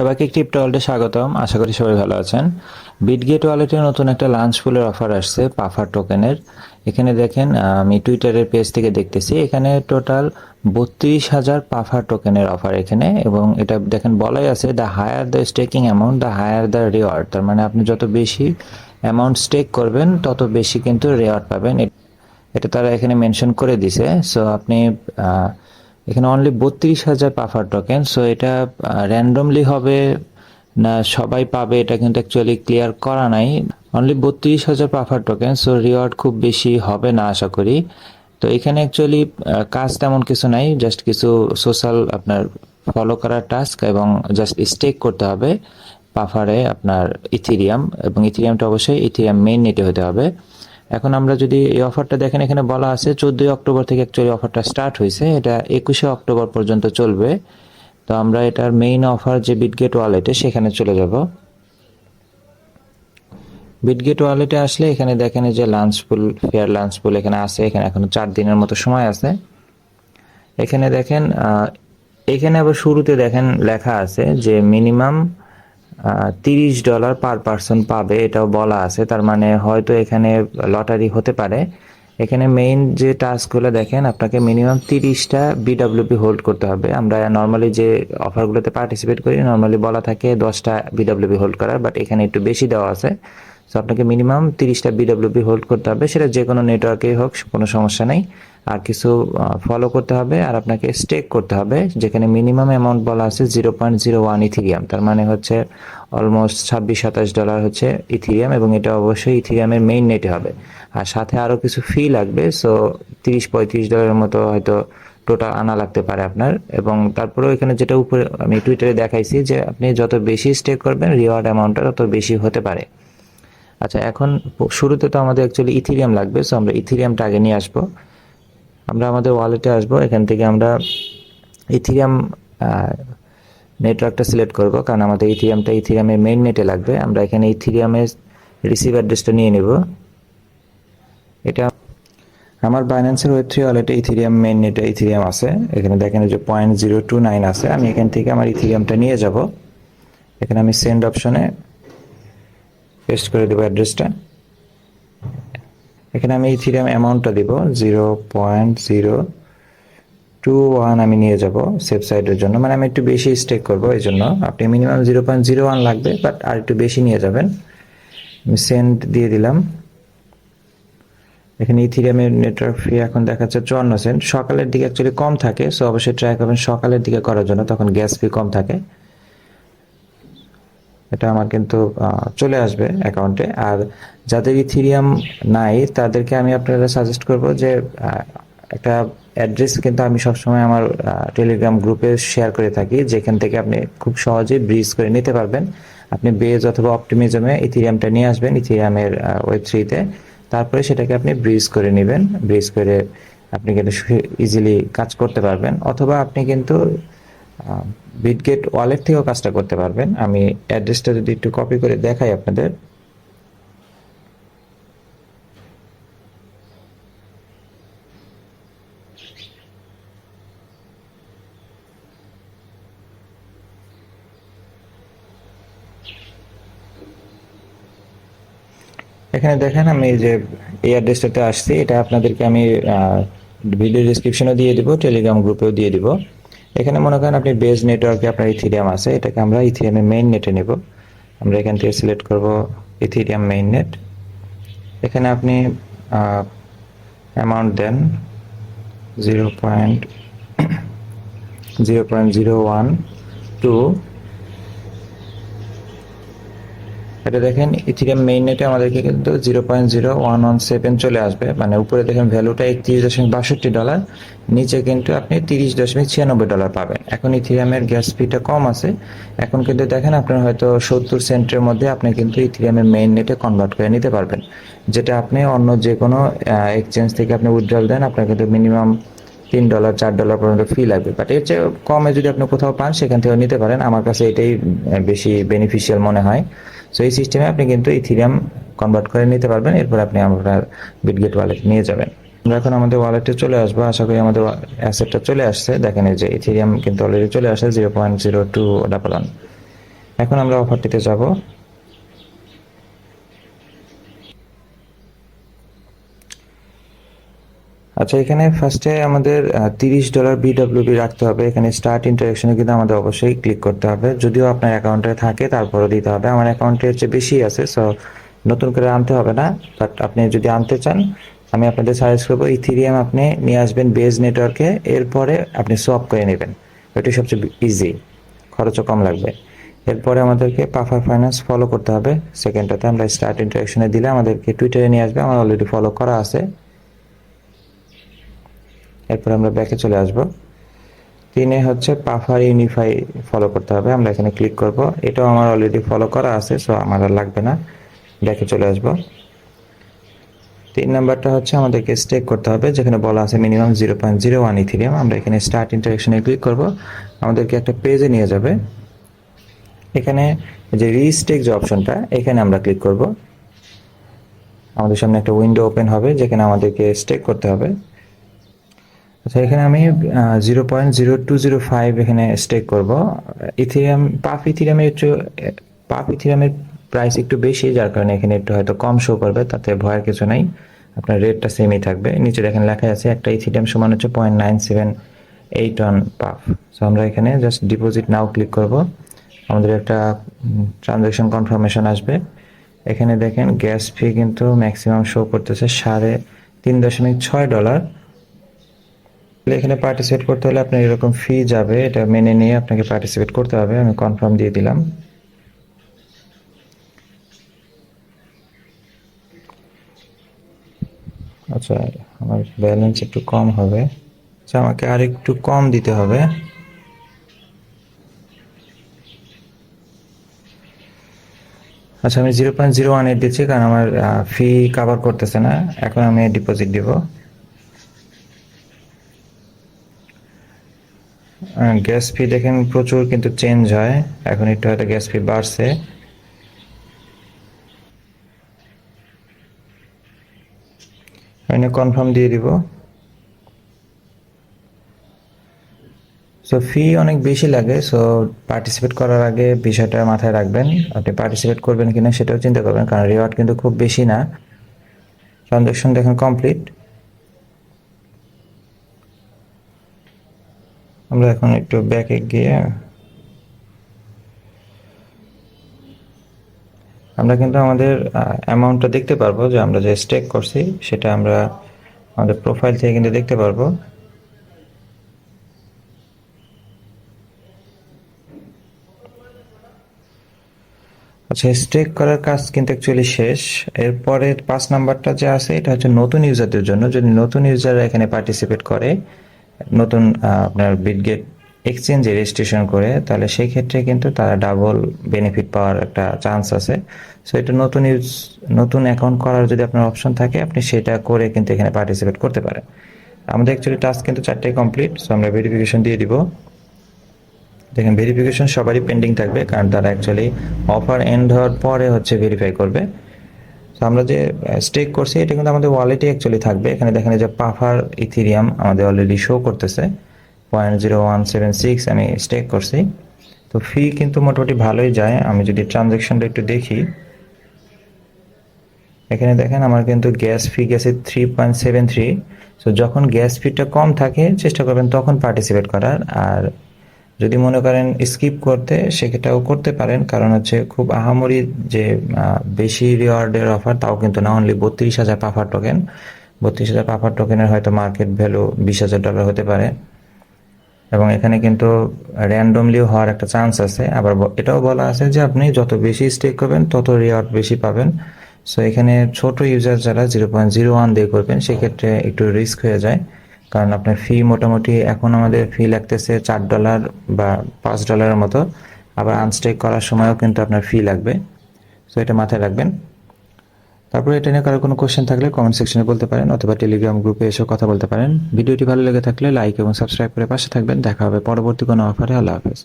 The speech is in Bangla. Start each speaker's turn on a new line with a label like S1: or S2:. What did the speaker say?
S1: সবাইকে ক্রিপ্টো ওয়ালেটে স্বাগতম। আশা করি সবাই ভালো আছেন। বিটগেট ওয়ালেটে নতুন একটা লাঞ্চ পুলের অফার আসছে পাফার টোকেনের। এখানে দেখেন, আমি টুইটারের পেজ থেকে দেখতেছি, এখানে টোটাল 32,000 পাফার টোকেনের অফার এখানে। এবং এটা দেখেন বলাই আছে, the higher the staking amount the higher the reward. তার মানে আপনি যত বেশি অ্যামাউন্ট স্টেক করবেন তত বেশি কিন্তু রিওয়ার্ড পাবেন। এটা তারা এখানে মেনশন করে দিছে। সো আপনি এখানে অনলি 32,000 পাফার টোকেন। সো এটা র্যান্ডমলি হবে না সবাই পাবে এটা কিন্তু অ্যাকচুয়ালি ক্লিয়ার করা নাই। Only 32,000 puffer token, so reward খুব বেশি হবে না আশা করি। তো এখানে অ্যাকচুয়ালি কাজ তেমন কিছু নাই, জাস্ট কিছু সোশ্যাল আপনার ফলো করার টাস্ক এবং জাস্ট স্টেক করতে হবে পাফারে আপনার ইথিরিয়াম, এবং ইথিরিয়ামটা অবশ্যই ইথিরিয়াম মেইন নেটে হতে হবে। এখন আমরা যদি এই অফারটা দেখেন, এখানে বলা আছে 14 অক্টোবর থেকে অ্যাকচুয়ালি অফারটা স্টার্ট হয়েছে, এটা 21 অক্টোবর পর্যন্ত চলবে। তো আমরা এটার মেইন অফার যে বিটগেট ওয়ালেটে সেখানে চলে যাব। বিটগেট ওয়ালেটে আসলে এখানে দেখেন যে লাঞ্চ পুল, ফেয়ার লাঞ্চ পুল এখানে আছে। এখানে এখনো 4 দিনের মতো সময় আছে। এখানে দেখেন, এখানে আবার শুরুতে দেখেন লেখা আছে যে মিনিমাম $30 পার পারসন পাবে, এটাও বলা আছে। তার মানে হয়তো এখানে লটারি হতে পারে। এখানে মেইন যে টাস্কগুলো দেখেন, আপনাকে মিনিমাম 30টা বিডব্লিউপি হোল্ড করতে হবে। আমরা নর্মালি যে অফারগুলোতে পার্টিসিপেট করি নর্মালি বলা থাকে 10টা বিডব্লিউপি হোল্ড করার, বাট এখানে একটু বেশি দেওয়া আছে। সো আপনাকে মিনিমাম 30টা বিডব্লিউপি হোল্ড করতে হবে, সেটা যে কোনো নেটওয়ার্কেই হোক, কোনো সমস্যা নেই। আর কিছু ফলো করতে হবে, আর আপনাকে স্টেক করতে হবে, যেখানে মিনিমাম অ্যামাউন্ট বলা আছে 0.01 ইথিরিয়াম। তার মানে হচ্ছে অলমোস্ট $26-27 হচ্ছে ইথিরিয়াম, এবং এটা অবশ্যই ইথিরিয়ামের মেইন নেটে হবে। আর সাথে আরও কিছু ফি লাগবে, সো $30-35 মতো হয়তো টোটাল আনা লাগতে পারে আপনার। এবং তারপরেও এখানে যেটা উপরে আমি টুইটারে দেখাইছি যে আপনি যত বেশি স্টেক করবেন রিওয়ার্ড অ্যামাউন্টটা তত বেশি হতে পারে। আচ্ছা, এখন শুরুতে তো আমাদের অ্যাকচুয়ালি ইথিরিয়াম লাগবে, সো আমরা ইথিরিয়ামটা আগে নিয়ে আসবো। আমরা আমাদের ওয়ালেটে আসবো, এখান থেকে আমরা ইথিরিয়াম নেটওয়ার্কটা সিলেক্ট করব, কারণ আমাদের ইথিরিয়ামের মেইন নেটে লাগবে। আমরা এখানে ইথিরিয়ামের রিসিভ অ্যাড্রেসটা নিয়ে নেব। এটা আমার বাইন্যান্সের ওয়েব3 ওয়ালেটে ইথিরিয়াম মেইন নেটে ইথিরিয়াম আছে। এখানে দেখেন যে 0.029 আছে। আমি এখান থেকে আমার ইথিরিয়ামটা নিয়ে যাব। এখানে আমি সেন্ড অপশনে পেস্ট করে দেবো অ্যাড্রেসটা। এখানে আমি ইথিরিয়াম অ্যামাউন্টটা দিব 0.021 আমি নিয়ে যাব সেফ সাইডের জন্য, মানে আমি একটু বেশি স্টেক করব এই জন্য। আপনি মিনিমাম 0.01 লাগবে, বাট আর একটু বেশি নিয়ে যাবেন। আমি সেন্ড দিয়ে দিলাম। এখানে ইথিরিয়ামের নেটওয়ার্ক ফি এখন দেখাচ্ছে 54 সেন্ট। সকালের দিকে অ্যাকচুয়ালি কম থাকে, সো অবশ্যই ট্রাই করবেন সকালের দিকে করার জন্য, তখন গ্যাস ফি কম থাকে। এটা আমার কিন্তু চলে আসবে অ্যাকাউন্টে। আর যাদের ইথিরিয়াম নাই তাদেরকে আমি আপনারা সাজেস্ট করব যে একটা অ্যাড্রেস কিন্তু আমি সবসময় আমার টেলিগ্রাম গ্রুপে শেয়ার করে থাকি, যেখান থেকে আপনি খুব সহজেই ব্রিজ করে নিতে পারবেন। আপনি বেজ অথবা অপটিমিজমে ইথিরিয়ামটা নিয়ে আসবেন ইথিরিয়ামের ওয়েব3তে, তারপরে সেটাকে আপনি ব্রিজ করে নেবেন। ব্রিজ করে আপনি কিন্তু ইজিলি কাজ করতে পারবেন, অথবা আপনি কিন্তু বিটগেট ওয়ালেট থেকেও কাজটা করতে পারবেন। আমি অ্যাড্রেসটা যদি একটু কপি করে দেখাই আপনাদের। এখানে দেখেন আমি যে এই অ্যাড্রেসটাতে আসছি, এটা আপনাদেরকে আমি ভিডিও ডিসক্রিপশনে দিয়ে দিব, টেলিগ্রাম গ্রুপেও দিয়ে দিব। এখানে মনে করেন আপনি বেজ নেটওয়ার্কে আপনার ইথিরিয়াম আছে, এটাকে আমরা ইথিরিয়ামের মেইন নেটে নেব। আমরা এখান থেকে সিলেক্ট করব ইথিরিয়াম মেইন নেট। এখানে আপনি অ্যামাউন্ট দেন 0.012। এটা দেখেন ইথিরিয়াম মেইন নেটে আমাদেরকে কিন্তু 0.0117 চলে আসবে। মানে উপরে দেখেন ভ্যালুটা $31.62, নিচে কিন্তু আপনি $30.96 পাবেন। এখন ইথিরিয়ামের গ্যাস ফিটা কম আছে, এখন কিন্তু দেখেন আপনার হয়তো 70 সেন্টের মধ্যে আপনি কিন্তু ইথিরিয়ামের মেইন নেটে কনভার্ট করে নিতে পারবেন, যেটা আপনি অন্য যে কোনো এক্সচেঞ্জ থেকে আপনি উইথড্রল দেন আপনার কিন্তু মিনিমাম $3-4 পর্যন্ত ফি লাগবে। বাট এর চেয়ে কমে যদি আপনি কোথাও পান সেখান থেকেও নিতে পারেন। আমার কাছে এটাই বেশি বেনিফিশিয়াল মনে হয়। সো এই সিস্টেমে আপনি কিন্তু ইথিরিয়াম কনভার্ট করে নিতে পারবেন, এরপর আপনি আপনার বিটগেট ওয়ালেট নিয়ে যাবেন। আমরা এখন আমাদের ওয়ালেটে চলে আসবো। আশা করি আমাদের অ্যাসেটটা চলে আসছে। দেখেন এই যে ইথিরিয়াম কিন্তু অলরেডি চলে আসছে 0.0211। এখন আমরা অফারটিতে যাব। আচ্ছা, এখানে ফার্স্টে আমাদের $30 BWB রাখতে হবে। এখানে স্টার্ট ইন্টারেকশনে কিন্তু আমাদের অবশ্যই ক্লিক করতে হবে, যদিও আপনার অ্যাকাউন্টে থাকে তারপরও দিতে হবে। আমার অ্যাকাউন্টে হচ্ছে বেশি আছে, সো নতুন করে আনতে হবে না। বাট আপনি যদি আনতে চান, আমি আপনাদের সাজেস্ট করবো ইথিরিয়াম আপনি নিয়ে আসবেন বেজ নেটওয়ার্কে, এরপরে আপনি সোয়াপ করে নেবেন। এটি সবচেয়ে ইজি, খরচও কম লাগবে। এরপরে আমাদেরকে পাফার ফাইন্যান্স ফলো করতে হবে। সেকেন্ডটাতে আমরা স্টার্ট ইন্টারেকশনে দিলে আমাদেরকে টুইটারে নিয়ে আসবে, আমার অলরেডি ফলো করা আছে। এরপর আমরা ব্যাকে চলে আসব। 3 হচ্ছে পাফার ইউনিফাই ফলো করতে হবে, আমরা এখানে ক্লিক করব। এটাও আমার অলরেডি ফলো করা আছে, সো আমার আর লাগবে না, ব্যাকে চলে আসব। 3 নাম্বারটা হচ্ছে আমাদেরকে স্টেক করতে হবে, যেখানে বলা আছে মিনিমাম 0.01 ইথিরিয়াম। আমরা এখানে স্টার্ট ইন্টারেকশনে ক্লিক করব, আমাদেরকে একটা পেজে নিয়ে যাবে। এখানে যে রিস্টেক যে অপশনটা, এখানে আমরা ক্লিক করব। আমাদের সামনে একটা উইন্ডো ওপেন হবে, যেখানে আমাদেরকে স্টেক করতে হবে। আচ্ছা, এখানে আমি 0.0205 এখানে স্টেক করব। ইথিরিয়াম পাফ ইথিরিয়ামের প্রাইস একটু বেশি, যার কারণে এখানে একটু হয়তো কম শো করবে, তাতে ভয়ের কিছু নাই। আপনার রেটটা সেমই থাকবে। নিচে দেখেন লেখা আছে একটা ইথিরিয়াম সমান হচ্ছে 0.978 পাফ। সো আমরা এখানে জাস্ট ডিপোজিট নাও ক্লিক করব। আমাদের একটা ট্রানজ্যাকশন কনফার্মেশন আসবে। এখানে দেখেন গ্যাস ফি কিন্তু ম্যাক্সিমাম শো করতেছে $3.6। এখানে পার্টিসিপেট করতে হলে আপনার এরকম ফি যাবে, এটা মেনে নিয়ে আপনাকে পার্টিসিপেট করতে হবে। আমি কনফার্ম দিয়ে দিলাম। আচ্ছা, আমার ব্যালেন্স একটু কম হবে, আচ্ছা আমাকে আর একটু কম দিতে হবে। আচ্ছা, আমি 0.018 দিচ্ছি, কারণ আমার ফি কভার করতেছে না। এখন আমি ডিপোজিট দিব। গ্যাস ফি দেখেন প্রচুর কিন্তু চেঞ্জ হয়, এখন একটু হয়তো গ্যাস ফি বাড়ছে। আমি কনফার্ম দিয়ে দিব। সো ফি অনেক বেশি লাগে, সো পার্টিসিপেট করার আগে বিষয়টা মাথায় রাখবেন। আপনি পার্টিসিপেট করবেন কিনা সেটাও চিন্তা করবেন, কারণ রিওয়ার্ড কিন্তু খুব বেশি না। ট্রানজ্যাকশন দেখেন কমপ্লিট। আমরা এখন একটু ব্যাকে গিয়ে আমরা কিন্তু আমাদের অ্যামাউন্টটা দেখতে পারবো, যে আমরা যে স্টেক করছি সেটা আমরা আমাদের প্রোফাইল থেকে কিন্তু দেখতে পারবো। আচ্ছা, স্টেক করার কাজ কিন্তু অ্যাকচুয়ালি শেষ। এরপরে 5 নাম্বারটা যে আছে, এটা হচ্ছে নতুন ইউজারদের জন্য। যদি নতুন ইউজাররা এখানে পার্টিসিপেট করে, নতুন আপনার বিটগেট এক্সচেঞ্জে রেজিস্ট্রেশন করে, তাহলে সেই ক্ষেত্রে কিন্তু তারা ডাবল বেনিফিট পাওয়ার একটা চান্স আছে। সো এটা নতুন অ্যাকাউন্ট করার যদি আপনার অপশন থাকে, আপনি সেটা করে কিন্তু এখানে পার্টিসিপেট করতে পারেন। আমাদের অ্যাকচুয়ালি টাস্ক কিন্তু 4টাই কমপ্লিট। সো আমরা ভেরিফিকেশন দিয়ে দিব। দেখেন ভেরিফিকেশন সবারই পেন্ডিং থাকবে, কারণ তারা অ্যাকচুয়ালি অফার এন্ড হওয়ার পরে হচ্ছে ভেরিফাই করবে। তো আমরা যে স্টেক করছি এটা কিন্তু আমাদের ওয়ালেটে অ্যাকচুয়ালি থাকবে। এখানে দেখেন যে পাফার ইথিরিয়াম আমাদের অলরেডি শো করতেছে 0.0176 আমি স্টেক করছি। তো ফি কিন্তু মোটামুটি ভালোই যায়। আমি যদি ট্রানজ্যাকশনটা একটু দেখি, এখানে দেখেন আমার কিন্তু গ্যাস ফি গেছে 3.73। সো যখন গ্যাস ফিটা কম থাকে চেষ্টা করবেন তখন পার্টিসিপেট করার। আর যদি মনে করেন স্কিপ করতে, সেটাও করতে পারেন, কারণ হচ্ছে খুব আহামরি যে বেশি রিওয়ার্ডের অফার তাও কিন্তু না। Only 32,000 puffer token. 32,000 পাফার টোকেনের হয়তো মার্কেট ভ্যালু $20,000 হতে পারে, এবং এখানে কিন্তু র্যান্ডমলিও হওয়ার একটা চান্স আছে। আবার এটাও বলা আছে যে আপনি যত বেশি স্টেক করবেন তত রিওয়ার্ড বেশি পাবেন। সো এখানে ছোট ইউজার যারা 0.01 দিয়ে করবেন, সেক্ষেত্রে একটু রিস্ক হয়ে যায়, কারণ আপনার ফি মোটামুটি এখন আমাদের ফি লাগতেছে $4 বা $5 মতো। আবার আনস্টেক করার সময়ও কিন্তু আপনার ফি লাগবে। সো এটা মাথায় রাখবেন। তারপরে এটা নিয়ে কারো কোনো কোশ্চেন থাকলে কমেন্ট সেকশনে বলতে পারেন, অথবা টেলিগ্রাম গ্রুপে এসেও কথা বলতে পারেন। ভিডিওটি ভালো লেগে থাকলে লাইক এবং সাবস্ক্রাইব করে পাশে থাকবেন। দেখা হবে পরবর্তী কোনো অফারে। আল্লাহ হাফেজ।